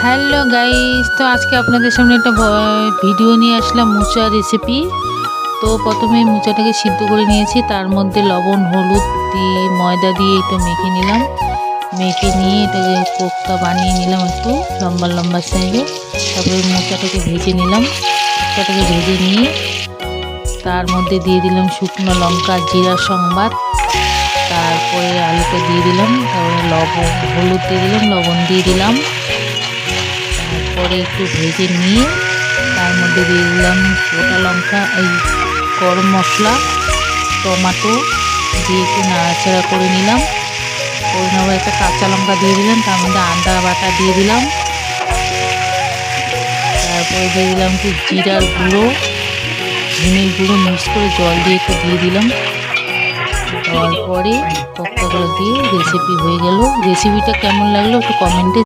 Hello guys, তো আজকে আপনাদের সামনে একটা ভিডিও নিয়ে আসলাম মোচা রেসিপি। তো প্রথমে মোচাটাকে সিদ্ধ করে নিয়েছি, তার মধ্যে লবণ হলুদ দিয়ে ময়দা দিয়ে একটু মেখে নিলাম। মেখে নিয়ে এটাকে কোপ্তা বানিয়ে নিলাম একটু লম্বা লম্বা সাইজে। তারপরে মোচাটাকে ভেজে নিলাম। মোচাটাকে ভেজে নিয়ে তার মধ্যে দিয়ে দিলাম শুকনো লঙ্কা জিরা সংবাদ। তারপরে আলুটা দিয়ে দিলাম, তারপরে লবণ হলুদ দিয়ে দিলাম, লবণ দিয়ে দিলাম। তারপরে একটু ভেজে নিয়ে তার মধ্যে দিয়ে দিলাম গোটা লঙ্কা, এই গরম মশলা, টমেটো দিয়ে একটু নাড়াচাড়া করে নিলাম। করে নেওয়ার একটা কাঁচা লঙ্কা দিয়ে দিলাম, তার মধ্যে আদা বাটা দিয়ে দিলাম। তারপরে দিয়ে দিলাম একটু জিরার গুঁড়ো, ধনের গুঁড়ো মিক্স করে জল দিয়ে একটু দিয়ে দিলাম। দেওয়ার পরে কোপ্তাগুলো দিয়ে রেসিপি হয়ে গেল। রেসিপিটা কেমন লাগলো একটু কমেন্টে